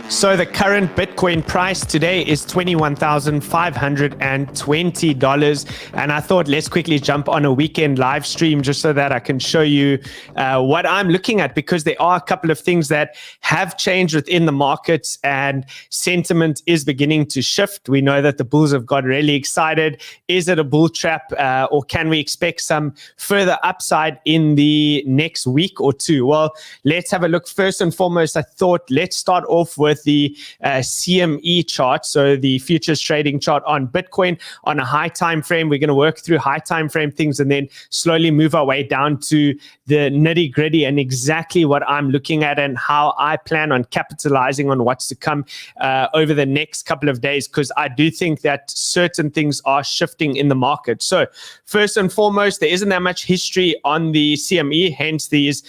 So the current Bitcoin price today is $21,520. And I thought let's quickly jump on a weekend live stream just so that I can show you what I'm looking at, because there are a couple of things that have changed within the markets and sentiment is beginning to shift. We know that the bulls have got really excited. Is it a bull trap or can we expect some further upside in the next week or two? Well, let's have a look. First and foremost, I thought let's start off with the CME chart, so the futures trading chart on Bitcoin on a high time frame. We're going to work through high time frame things and then slowly move our way down to the nitty gritty and exactly what I'm looking at and how I plan on capitalizing on what's to come over the next couple of days, because I do think that certain things are shifting in the market. So first and foremost, there isn't that much history on the CME, hence these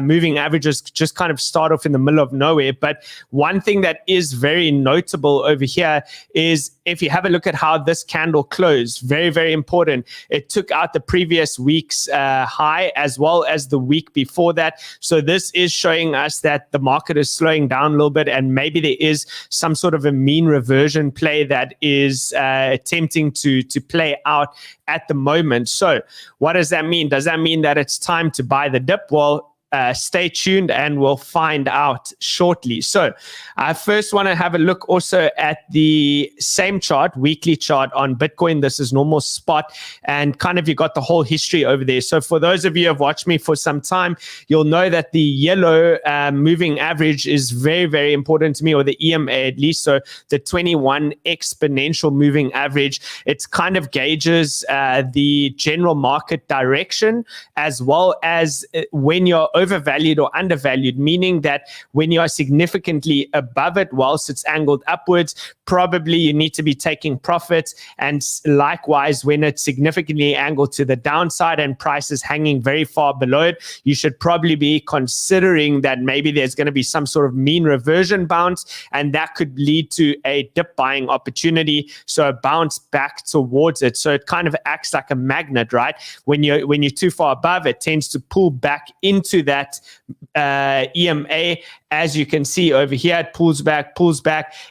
moving averages just kind of start off in the middle of nowhere. But one thing that is very notable over here is if you have a look at how this candle closed, very, very important. It took out the previous week's high as well as the week before that. So this is showing us that the market is slowing down a little bit and maybe there is some sort of a mean reversion play that is attempting to play out at the moment. So what does that mean? Does that mean that it's time to buy the dip? Well, stay tuned and we'll find out shortly. So I first want to have a look also at the same chart, weekly chart on Bitcoin. This is normal spot and kind of you got the whole history over there. So for those of you who have watched me for some time, you'll know that the yellow moving average is very, very important to me, or the EMA at least. So the 21 exponential moving average, it kind of gauges the general market direction as well as when you're overvalued or undervalued, meaning that when you are significantly above it whilst it's angled upwards, probably you need to be taking profits. And likewise, when it's significantly angled to the downside and price is hanging very far below it, you should probably be considering that maybe there's going to be some sort of mean reversion bounce, and that could lead to a dip buying opportunity, so a bounce back towards it. So it kind of acts like a magnet, right? When you're too far above, it tends to pull back into that EMA. As you can see over here, it pulls back,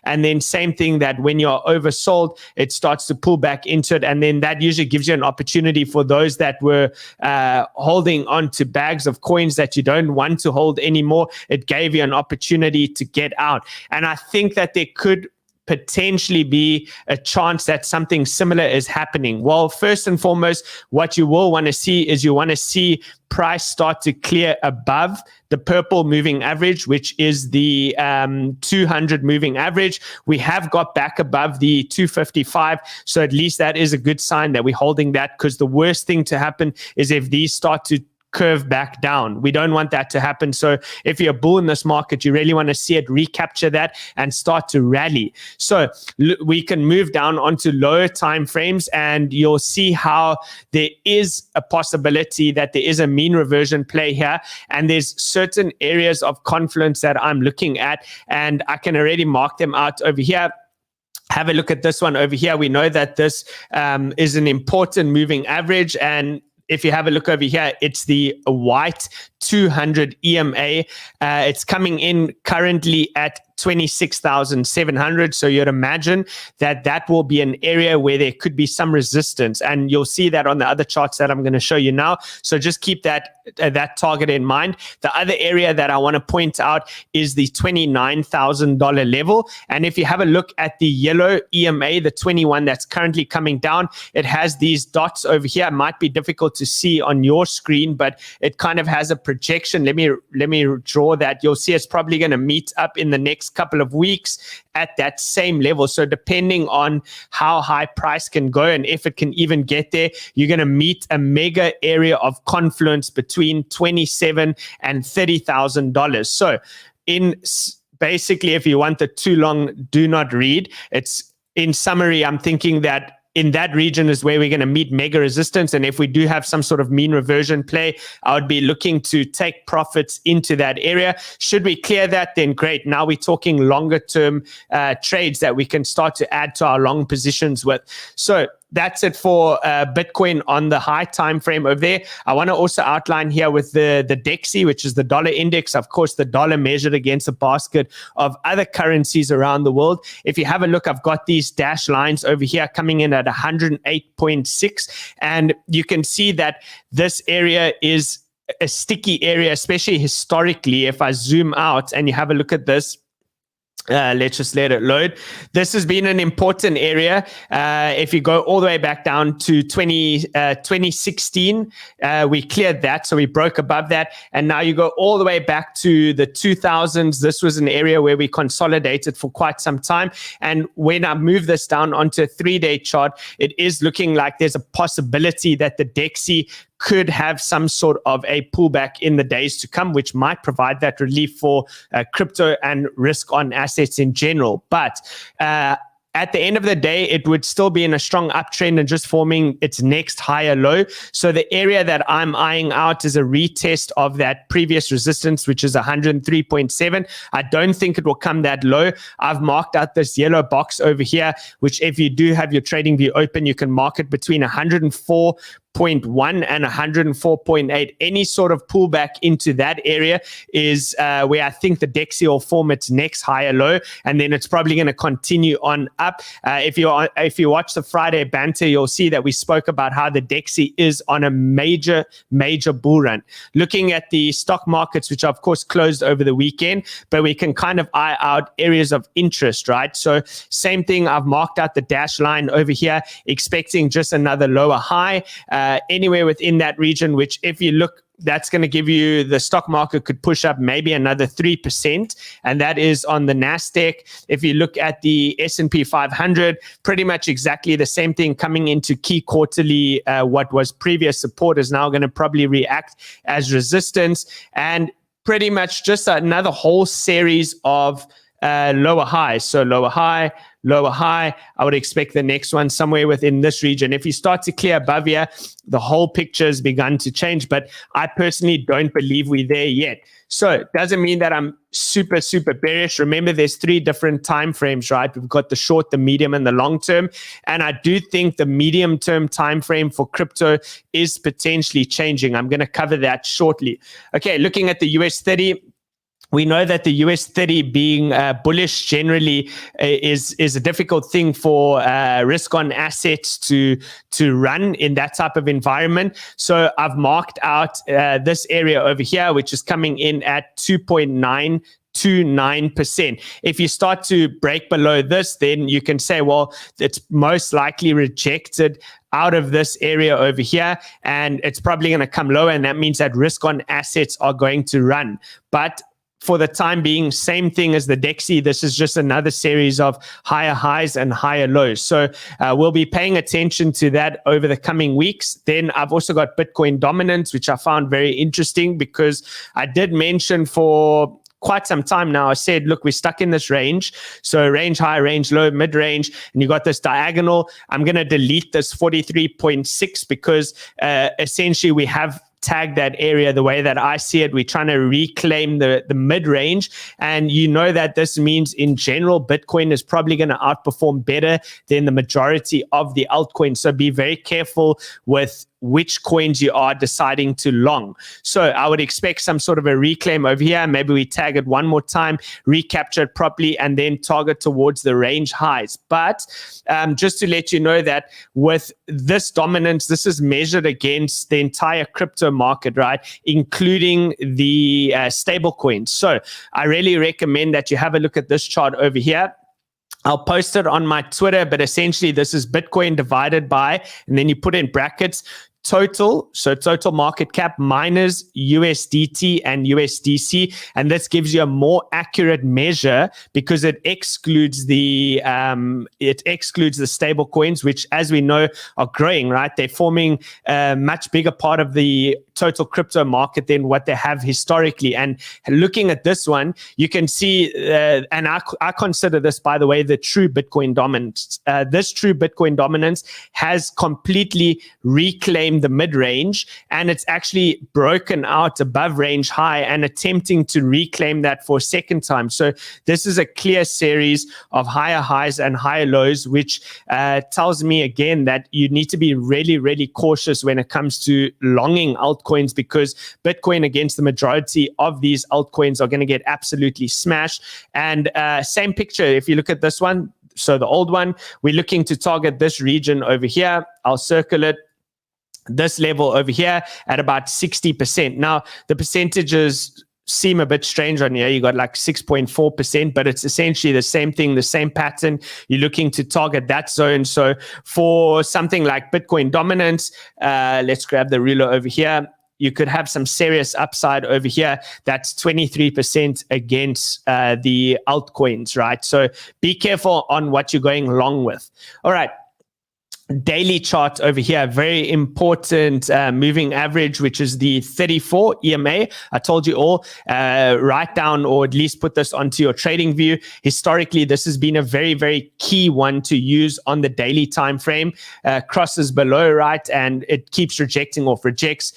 and then same thing that when you're oversold, it starts to pull back into it, and then that usually gives you an opportunity for those that were holding on to bags of coins that you don't want to hold anymore. It gave you an opportunity to get out, and I think that there could potentially be a chance that something similar is happening. Well, first and foremost, what you will want to see is you want to see price start to clear above the purple moving average, which is the 200 moving average. We have got back above the 255. So at least that is a good sign that we're holding that, because the worst thing to happen is if these start to curve back down. We don't want that to happen. So if you're a bull in this market, you really want to see it recapture that and start to rally. So we can move down onto lower time frames and you'll see how there is a possibility that there is a mean reversion play here, and there's certain areas of confluence that I'm looking at, and I can already mark them out over here. Have a look at this one over here. We know that this is an important moving average, and if you have a look over here, it's the white 200 EMA. It's coming in currently at 26,700. So you'd imagine that that will be an area where there could be some resistance, and you'll see that on the other charts that I'm going to show you now. So just keep that target in mind. The other area that I want to point out is the $29,000 level. And if you have a look at the yellow EMA, the 21 that's currently coming down, it has these dots over here. It might be difficult to see on your screen, but it kind of has a projection. Let me draw that. You'll see it's probably going to meet up in the next couple of weeks at that same level. So depending on how high price can go and if it can even get there, you're going to meet a mega area of confluence between $27,000 and $30,000. So basically, if you want the too long, do not read. It's in summary, I'm thinking that in that region is where we're going to meet mega resistance. And if we do have some sort of mean reversion play, I would be looking to take profits into that area. Should we clear that, then great. Now we're talking longer term trades that we can start to add to our long positions with. So that's it for Bitcoin on the high time frame over there. I want to also outline here with the DXY, which is the dollar index, of course, the dollar measured against a basket of other currencies around the world. If you have a look, I've got these dash lines over here coming in at 108.6, and you can see that this area is a sticky area, especially historically. If I zoom out and you have a look at this, let's just let it load. This has been an important area. If you go all the way back down to 2016, we cleared that. So we broke above that. And now you go all the way back to the 2000s. This was an area where we consolidated for quite some time. And when I move this down onto a 3-day chart, it is looking like there's a possibility that the DXY could have some sort of a pullback in the days to come, which might provide that relief for crypto and risk on assets in general. But at the end of the day, it would still be in a strong uptrend and just forming its next higher low. So the area that I'm eyeing out is a retest of that previous resistance, which is 103.7. I don't think it will come that low. I've marked out this yellow box over here, which if you do have your trading view open, you can mark it between 104.1 and 104.8. Any sort of pullback into that area is where I think the DXY will form its next higher low, and then it's probably going to continue on up. If you watch the Friday banter, you'll see that we spoke about how the DXY is on a major bull run. Looking at the stock markets, which of course closed over the weekend, but we can kind of eye out areas of interest, right? So same thing, I've marked out the dash line over here, expecting just another lower high. Anywhere within that region, which if you look, that's going to give you, the stock market could push up maybe another 3%, and that is on the NASDAQ. If you look at the S&P 500, pretty much exactly the same thing coming into key quarterly. What was previous support is now going to probably react as resistance, and pretty much just another whole series of lower highs. So lower high, I would expect the next one somewhere within this region. If you start to clear above here, the whole picture has begun to change, but I personally don't believe we're there yet. So it doesn't mean that I'm super bearish. Remember, there's 3 different time frames, right? We've got the short, the medium, and the long term. And I do think the medium term time frame for crypto is potentially changing. I'm going to cover that shortly. Okay, looking at the US 30, we know that the US 30 being bullish generally is a difficult thing for risk on assets to run in that type of environment. So I've marked out this area over here, which is coming in at 2.929%. If you start to break below this, then you can say, well, it's most likely rejected out of this area over here, and it's probably going to come lower, and that means that risk on assets are going to run. But for the time being, same thing as the DXY. This is just another series of higher highs and higher lows. So we'll be paying attention to that over the coming weeks. Then I've also got Bitcoin dominance, which I found very interesting because I did mention for quite some time now, I said, look, we're stuck in this range. So range high, range low, mid range, and you got this diagonal. I'm going to delete this 43.6 because essentially we have tag that area the way that I see it. We're trying to reclaim the mid-range, and you know that this means in general Bitcoin is probably going to outperform better than the majority of the altcoins. So be very careful with which coins you are deciding to long. So I would expect some sort of a reclaim over here. Maybe we tag it one more time, recapture it properly, and then target towards the range highs. But just to let you know that with this dominance, this is measured against the entire crypto market, right? Including the stable coins. So I really recommend that you have a look at this chart over here. I'll post it on my Twitter, but essentially this is Bitcoin divided by, and then you put in brackets, total, so total market cap minus USDT and USDC, and this gives you a more accurate measure because it excludes the stable coins, which, as we know, are growing, right? They're forming a much bigger part of the total crypto market than what they have historically. And looking at this one, you can see, and I consider this, by the way, the true Bitcoin dominance. This true Bitcoin dominance has completely reclaimed the mid-range, and it's actually broken out above range high and attempting to reclaim that for a second time. So this is a clear series of higher highs and higher lows, which tells me again that you need to be really, really cautious when it comes to longing altcoins, because Bitcoin against the majority of these altcoins are going to get absolutely smashed. And same picture, if you look at this one, so the old one, we're looking to target this region over here. I'll circle it. This level over here at about 60%. Now, the percentages seem a bit strange on here. You got like 6.4%, but it's essentially the same thing, the same pattern. You're looking to target that zone. So for something like Bitcoin dominance, let's grab the ruler over here. You could have some serious upside over here. That's 23% against the altcoins, right? So be careful on what you're going long with. All right. Daily chart over here, very important moving average, which is the 34 EMA. I told you all, write down or at least put this onto your trading view. Historically, this has been a very, very key one to use on the daily time frame. Crosses below, right? And it keeps rejecting off, rejects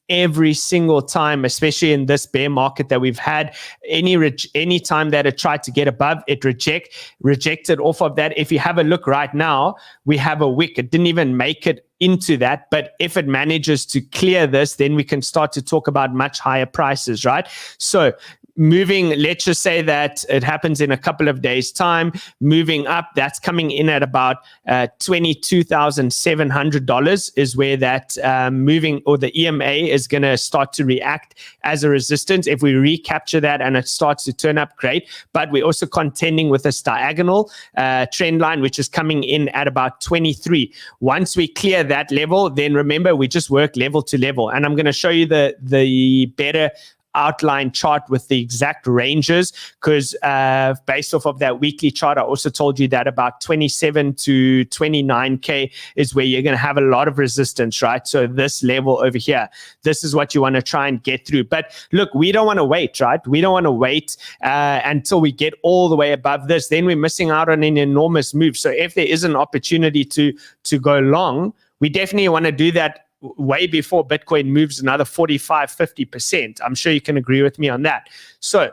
every single time, especially in this bear market that we've had. Any time that it tried to get above, it rejected off of that. If you have a look right now, we have a wick. It didn't even make it into that, but if it manages to clear this, then we can start to talk about much higher prices, right? So moving, let's just say that it happens in a couple of days' time, moving up, that's coming in at about $22,700 is where that moving, or the EMA is going to start to react as a resistance. If we recapture that and it starts to turn up, great. But we're also contending with this diagonal trend line, which is coming in at about 23. Once we clear that level, then remember, we just work level to level. And I'm going to show you the better outline chart with the exact ranges, because based off of that weekly chart, I also told you that about 27 to 29K is where you're going to have a lot of resistance, right? So this level over here, this is what you want to try and get through. But look, we don't want to wait, right? We don't want to wait until we get all the way above this. Then we're missing out on an enormous move. So if there is an opportunity to go long, we definitely want to do that way before Bitcoin moves another 45-50%. I'm sure you can agree with me on that. So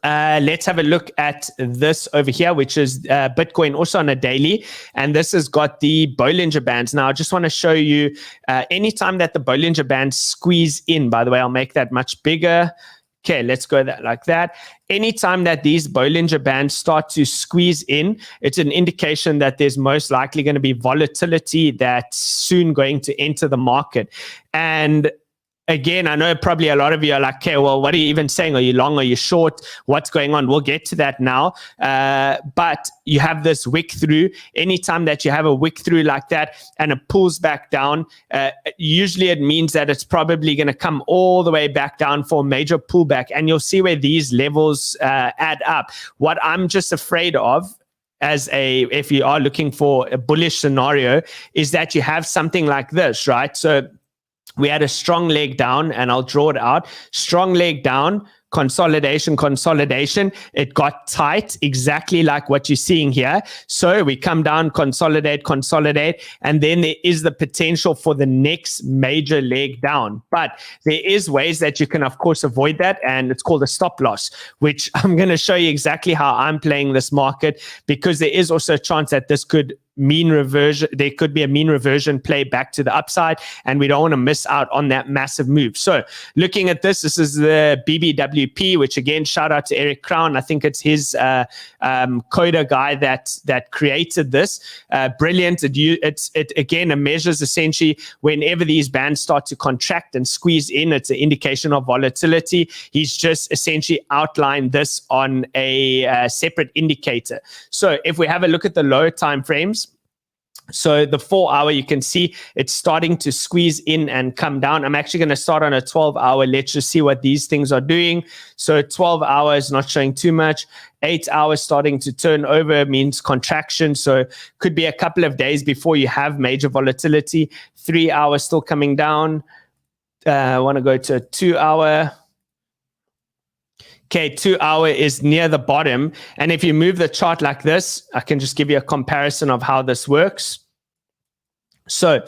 let's have a look at this over here, which is Bitcoin also on a daily. And this has got the Bollinger Bands. Now, I just want to show you anytime that the Bollinger Bands squeeze in, by the way, I'll make that much bigger. Okay, let's go like that. Anytime that these Bollinger Bands start to squeeze in, it's an indication that there's most likely going to be volatility that's soon going to enter the market. And again, I know probably a lot of you are like, okay, well, what are you even saying? Are you long? Are you short? What's going on? We'll get to that now. But you have this wick through. Anytime that you have a wick through like that and it pulls back down, usually it means that it's probably going to come all the way back down for a major pullback. And you'll see where these levels add up. What I'm just afraid of, if you are looking for a bullish scenario, is that you have something like this, right? So we had a strong leg down, and I'll draw it out. Strong leg down, consolidation. It got tight, exactly like what you're seeing here. So we come down, consolidate, and then there is the potential for the next major leg down. But there is ways that you can, of course, avoid that, and it's called a stop loss, which I'm going to show you exactly how I'm playing this market, because there is also a chance that this could mean reversion. There could be a mean reversion play back to the upside, and we don't want to miss out on that massive move. So looking at this is the BBWP, which again, shout out to Eric Crown. I think it's his coder guy that created this. Brilliant. It again, measures essentially whenever these bands start to contract and squeeze in, it's an indication of volatility. He's just essentially outlined this on a separate indicator. So if we have a look at the lower time frames, So the 4 hour, you can see it's starting to squeeze in and come down. I'm actually going to start on a 12 hour. Let's just see what these things are doing. So 12 hours, not showing too much. 8 hours starting to turn over means contraction. So could be a couple of days before you have major volatility. 3 hours still coming down. I want to go to a 2 hour. Okay, 2 hour is near the bottom. And if you move the chart like this, I can just give you a comparison of how this works. So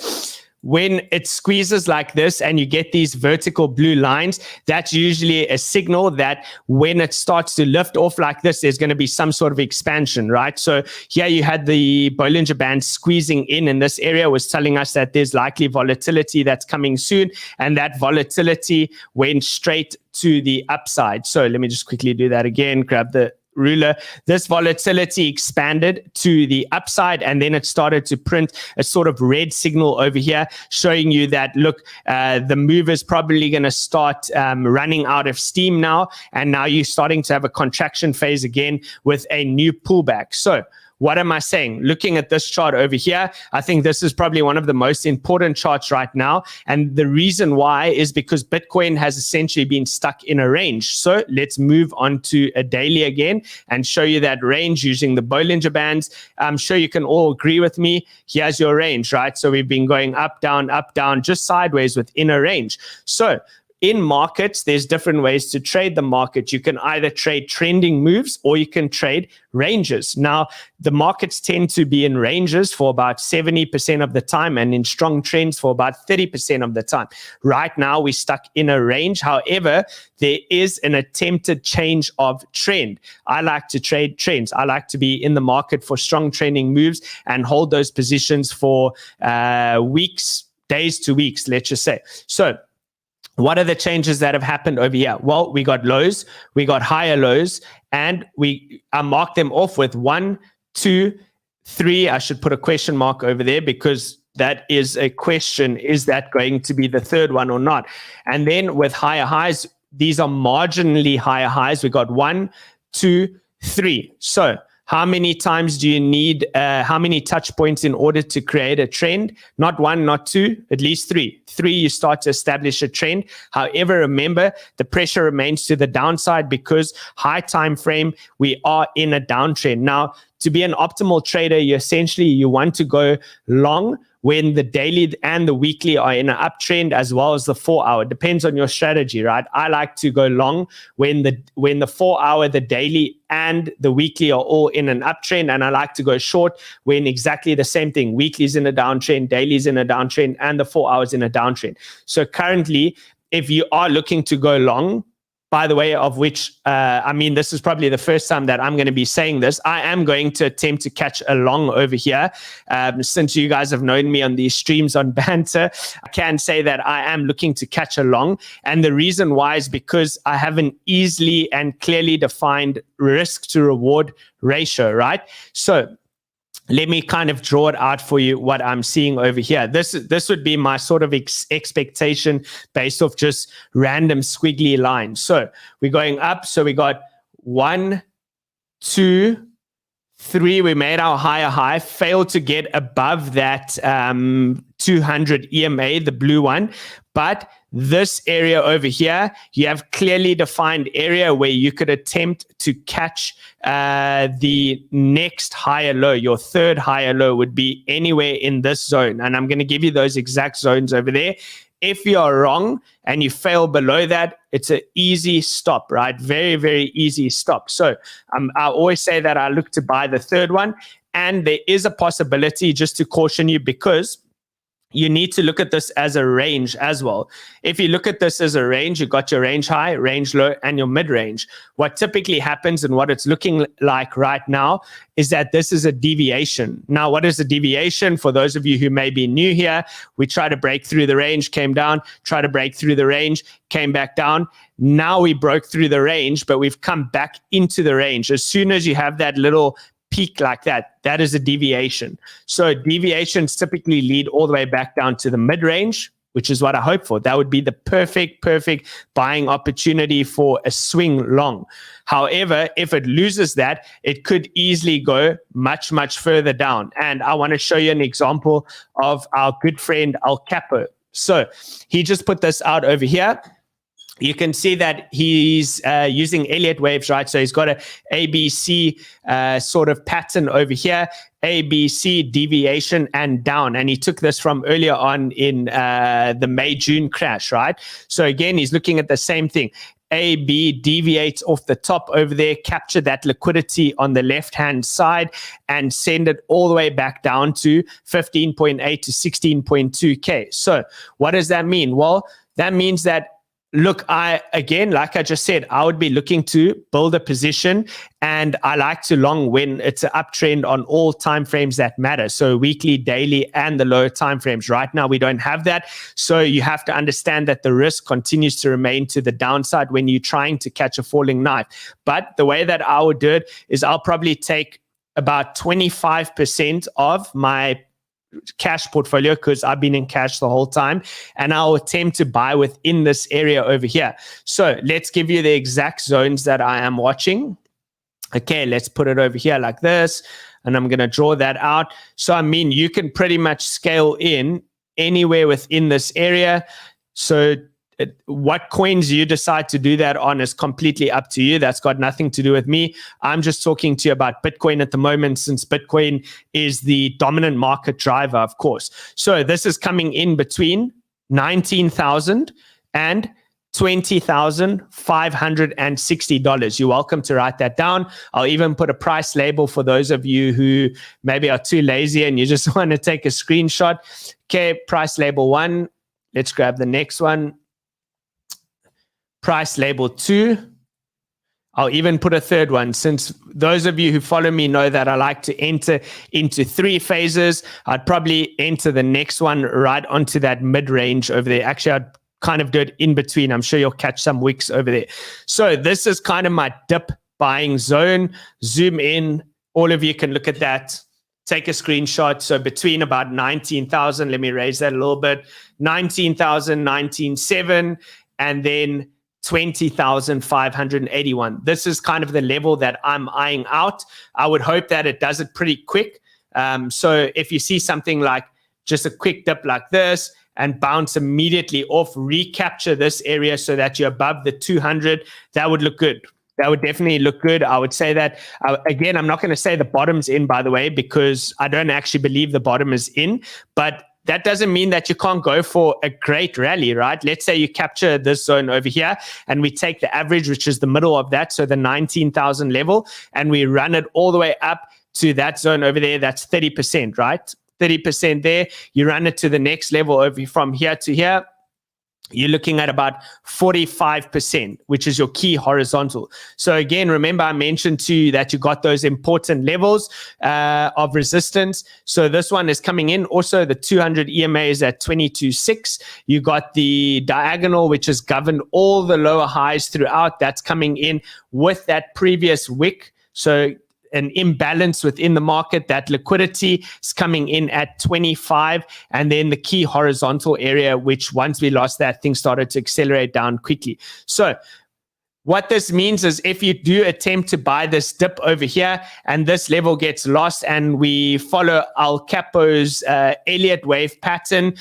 when it squeezes like this and you get these vertical blue lines, that's usually a signal that when it starts to lift off like this, there's going to be some sort of expansion, right? So here you had the Bollinger Bands squeezing in this area, was telling us that there's likely volatility that's coming soon, and that volatility went straight to the upside. So let me just quickly do that again, grab the ruler. This volatility expanded to the upside, and then it started to print a sort of red signal over here, showing you that, look, the move is probably going to start running out of steam now, and now you're starting to have a contraction phase again with a new pullback. So what am I saying? Looking at this chart over here, I think this is probably one of the most important charts right now. And the reason why is because Bitcoin has essentially been stuck in a range. So let's move on to a daily again and show you that range using the Bollinger Bands. I'm sure you can all agree with me. Here's your range, right? So we've been going up, down, just sideways within a range. So in markets, there's different ways to trade the market. You can either trade trending moves or you can trade ranges. Now, the markets tend to be in ranges for about 70% of the time and in strong trends for about 30% of the time. Right now, we're stuck in a range. However, there is an attempted change of trend. I like to trade trends. I like to be in the market for strong trending moves and hold those positions for weeks, days to weeks, let's just say. So what are the changes that have happened over here? Well, we got lows, we got higher lows, and I marked them off with 1, 2, 3. I should put a question mark over there because that is a question. Is that going to be the third one or not? And then with higher highs, these are marginally higher highs. We got 1, 2, 3. So how many times do you need, how many touch points in order to create a trend? Not 1, not 2, at least 3. 3, you start to establish a trend. However, remember, the pressure remains to the downside because high time frame, we are in a downtrend. Now, to be an optimal trader, you want to go long when the daily and the weekly are in an uptrend, as well as the 4 hour. Depends on your strategy, right? I like to go long when the 4 hour, the daily, and the weekly are all in an uptrend, and I like to go short when exactly the same thing. Weekly's in a downtrend, daily's in a downtrend, and the 4 hours in a downtrend. So currently, if you are looking to go long, by the way, of which, this is probably the first time that I'm going to be saying this. I am going to attempt to catch a long over here. Since you guys have known me on these streams on Banter, I can say that I am looking to catch a long. And the reason why is because I have an easily and clearly defined risk to reward ratio, right? So let me kind of draw it out for you what I'm seeing over here. This would be my sort of expectation based off just random squiggly lines. So we're going up. So we got 1, 2, 3. We made our higher high, failed to get above that 200 EMA, the blue one. But this area over here, you have clearly defined area where you could attempt to catch the next higher low. Your third higher low would be anywhere in this zone. And I'm going to give you those exact zones over there. If you are wrong and you fail below that, it's an easy stop, right? Very, very easy stop. So I always say that I look to buy the third one. And there is a possibility, just to caution you, because you need to look at this as a range as well. If you look at this as a range, you got your range high, range low, and your mid range. What typically happens and what it's looking like right now is that this is a deviation. Now, what is a deviation? For those of you who may be new here, we try to break through the range, came down, try to break through the range, came back down. Now we broke through the range, but we've come back into the range. As soon as you have that little peak like that, that is a deviation. So deviations typically lead all the way back down to the mid-range. which is what I hope for. That would be the perfect buying opportunity for a swing long. However, if it loses that, it could easily go much further down. And I want to show you an example of our good friend Capo. So he just put this out over here. You can see that he's using Elliott waves, right? So he's got a ABC sort of pattern over here, ABC, deviation, and down. And he took this from earlier on in the May-June crash, right? So again, he's looking at the same thing. AB deviates off the top over there, capture that liquidity on the left-hand side, and send it all the way back down to 15.8 to 16.2K. So what does that mean? Well, that means that, look, again, like I just said, I would be looking to build a position, and I like to long when it's an uptrend on all time frames that matter. So weekly, daily, and the lower time frames. Right now, we don't have that. So you have to understand that the risk continues to remain to the downside when you're trying to catch a falling knife. But the way that I would do it is I'll probably take about 25% of my cash portfolio, because I've been in cash the whole time, and I'll attempt to buy within this area over here. So let's give you the exact zones that I am watching. Okay, let's put it over here like this, and I'm going to draw that out. So I mean, you can pretty much scale in anywhere within this area. So what coins you decide to do that on is completely up to you. That's got nothing to do with me. I'm just talking to you about Bitcoin at the moment, since Bitcoin is the dominant market driver, of course. So this is coming in between 19,000 and $20,560. You're welcome to write that down. I'll even put a price label for those of you who maybe are too lazy and you just want to take a screenshot. Okay, price label 1. Let's grab the next one. Price label 2. I'll even put a third one, since those of you who follow me know that I like to enter into 3 phases. I'd probably enter the next one right onto that mid-range over there. Actually, I'd kind of do it in between. I'm sure you'll catch some wicks over there. So this is kind of my dip buying zone. Zoom in. All of you can look at that. Take a screenshot. So between about 19,000, let me raise that a little bit, 19,000, 19,700, and then 20,581. This is kind of the level that I'm eyeing out. I would hope that it does it pretty quick. So if you see something like just a quick dip like this and bounce immediately off, recapture this area so that you're above the 200, that would look good. That would definitely look good. I would say that, again, I'm not going to say the bottom's in, by the way, because I don't actually believe the bottom is in, but that doesn't mean that you can't go for a great rally, right? Let's say you capture this zone over here and we take the average, which is the middle of that, so the 19,000 level, and we run it all the way up to that zone over there. That's 30%, right? 30% there. You run it to the next level over from here to here. You're looking at about 45%, which is your key horizontal. So again, remember I mentioned to you that you got those important levels of resistance. So this one is coming in. Also, the 200 EMA is at 22.6. You got the diagonal, which has governed all the lower highs throughout. That's coming in with that previous wick. So an imbalance within the market. That liquidity is coming in at 25, and then the key horizontal area, which once we lost that, things started to accelerate down quickly. So what this means is if you do attempt to buy this dip over here and this level gets lost and we follow Capo's Elliott wave pattern,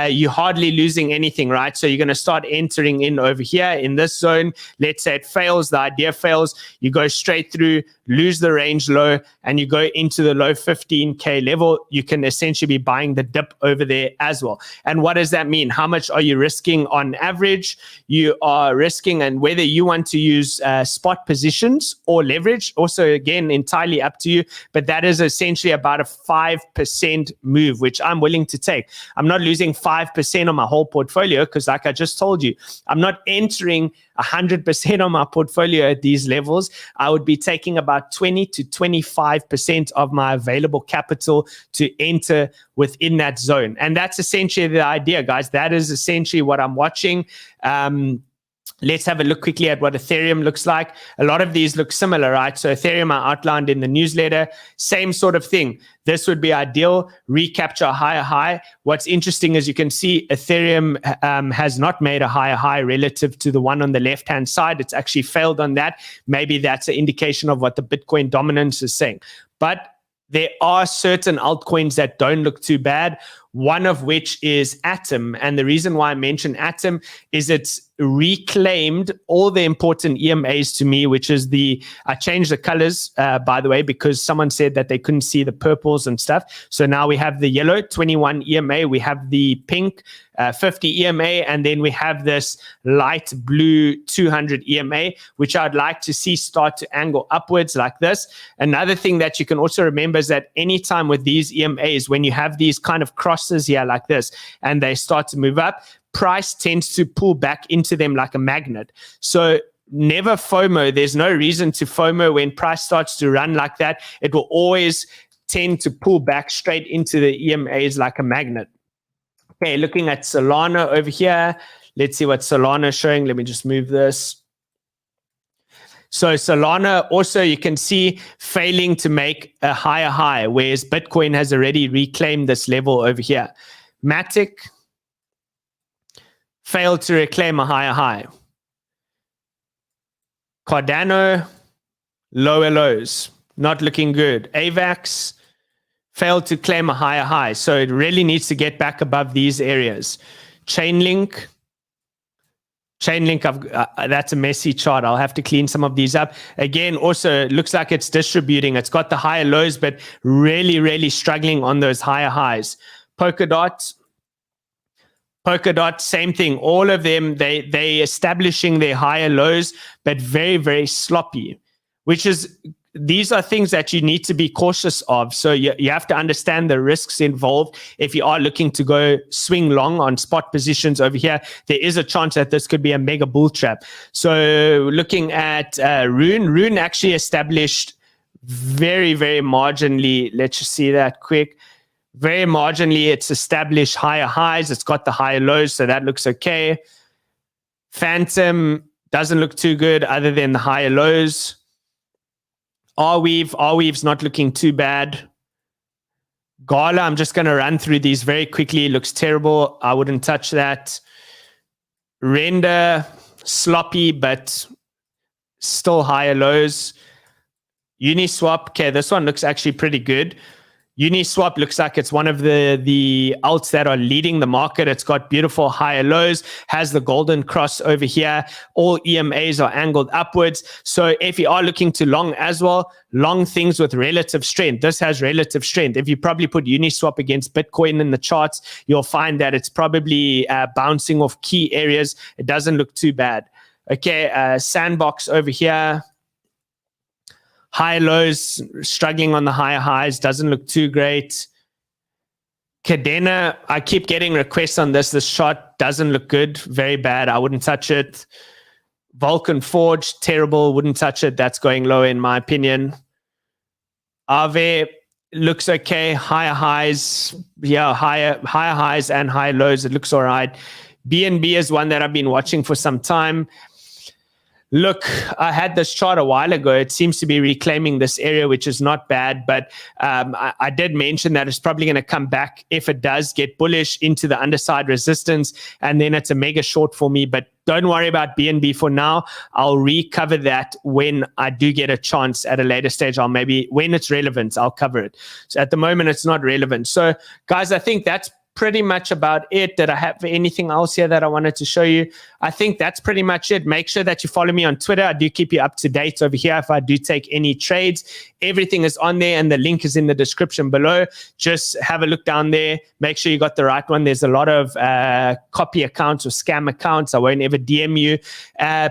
you're hardly losing anything, right? So you're going to start entering in over here in this zone. Let's say it fails, the idea fails, you go straight through, lose the range low, and you go into the low 15K level. You can essentially be buying the dip over there as well. And what does that mean? How much are you risking on average? You are risking, and whether you want to use spot positions or leverage, also again entirely up to you, but that is essentially about a 5% move, which I'm willing to take. I'm not losing 5% on my whole portfolio because, like I just told you, I'm not entering 100% on my portfolio at these levels. I would be taking about 20 to 25% of my available capital to enter within that zone. And that's essentially the idea, guys. That is essentially what I'm watching. Let's have a look quickly at what Ethereum looks like. A lot of these look similar, right? So Ethereum I outlined in the newsletter, same sort of thing. This would be ideal, recapture a higher high. What's interesting is you can see Ethereum has not made a higher high relative to the one on the left-hand side. It's actually failed on that. Maybe that's an indication of what the Bitcoin dominance is saying. But there are certain altcoins that don't look too bad, one of which is Atom. And the reason why I mention Atom is it's reclaimed all the important EMAs to me, which is I changed the colors, by the way, because someone said that they couldn't see the purples and stuff. So now we have the yellow 21 EMA, we have the pink 50 EMA, and then we have this light blue 200 EMA, which I'd like to see start to angle upwards like this. Another thing that you can also remember is that anytime with these EMAs, when you have these kind of crosses here like this, and they start to move up, price tends to pull back into them like a magnet. So never FOMO. There's no reason to FOMO when price starts to run like that. It will always tend to pull back straight into the EMAs like a magnet. Okay, looking at Solana over here. Let's see what Solana is showing. Let me just move this. So Solana also, you can see, failing to make a higher high, whereas Bitcoin has already reclaimed this level over here. Matic failed to reclaim a higher high. Cardano, lower lows, not looking good. AVAX failed to claim a higher high, so it really needs to get back above these areas. Chainlink, that's a messy chart. I'll have to clean some of these up. Again, also, it looks like it's distributing. It's got the higher lows, but really, really struggling on those higher highs. Polkadot, same thing. All of them, they establishing their higher lows, but very, very sloppy, which is, these are things that you need to be cautious of. So you have to understand the risks involved. If you are looking to go swing long on spot positions over here, there is a chance that this could be a mega bull trap. So looking at Rune actually established very, very marginally. Let's just see that quick. Very marginally, it's established higher highs. It's got the higher lows, so that looks okay. Phantom doesn't look too good other than the higher lows. Arweave's not looking too bad. Gala, I'm just going to run through these very quickly. It looks terrible. I wouldn't touch that. Render, sloppy, but still higher lows. Uniswap, okay, this one looks actually pretty good. Uniswap looks like it's one of the alts that are leading the market. It's got beautiful higher lows, has the golden cross over here. All EMAs are angled upwards. So if you are looking to long as well, long things with relative strength. This has relative strength. If you probably put Uniswap against Bitcoin in the charts, you'll find that it's probably bouncing off key areas. It doesn't look too bad. Okay, Sandbox over here. High lows, struggling on the higher highs, doesn't look too great. Cadena, I keep getting requests on this. This chart doesn't look good, very bad. I wouldn't touch it. Vulcan Forge, terrible, wouldn't touch it. That's going low in my opinion. Aave looks okay, higher highs, yeah, higher highs and high lows. It looks all right. BNB is one that I've been watching for some time. Look, I had this chart a while ago. It seems to be reclaiming this area, which is not bad. But I did mention that it's probably going to come back, if it does, get bullish into the underside resistance. And then it's a mega short for me. But don't worry about BNB for now. I'll recover that when I do get a chance at a later stage. I'll maybe, when it's relevant, I'll cover it. So at the moment, it's not relevant. So guys, I think that's pretty much about it. Did I have anything else here that I wanted to show you? I think that's pretty much it. Make sure that you follow me on Twitter. I do keep you up to date over here if I do take any trades. Everything is on there and the link is in the description below. Just have a look down there. Make sure you got the right one. There's a lot of copy accounts or scam accounts. I won't ever DM you.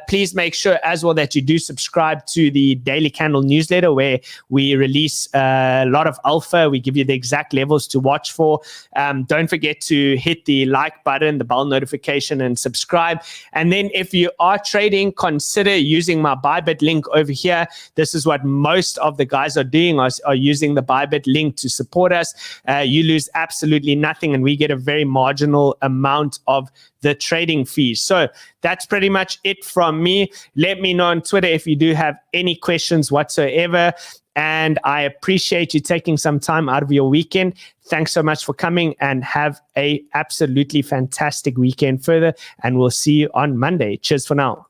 Please make sure as well that you do subscribe to the Daily Candle newsletter, where we release a lot of alpha. We give you the exact levels to watch for. Don't forget forget to hit the like button, the bell notification, and subscribe. And then if you are trading, consider using my ByBit link over here. This is what most of the guys are doing, are using the ByBit link to support us. You lose absolutely nothing, and we get a very marginal amount of the trading fees. So that's pretty much it from me. Let me know on Twitter if you do have any questions whatsoever. And I appreciate you taking some time out of your weekend. Thanks so much for coming, and have a absolutely fantastic weekend further. And we'll see you on Monday. Cheers for now.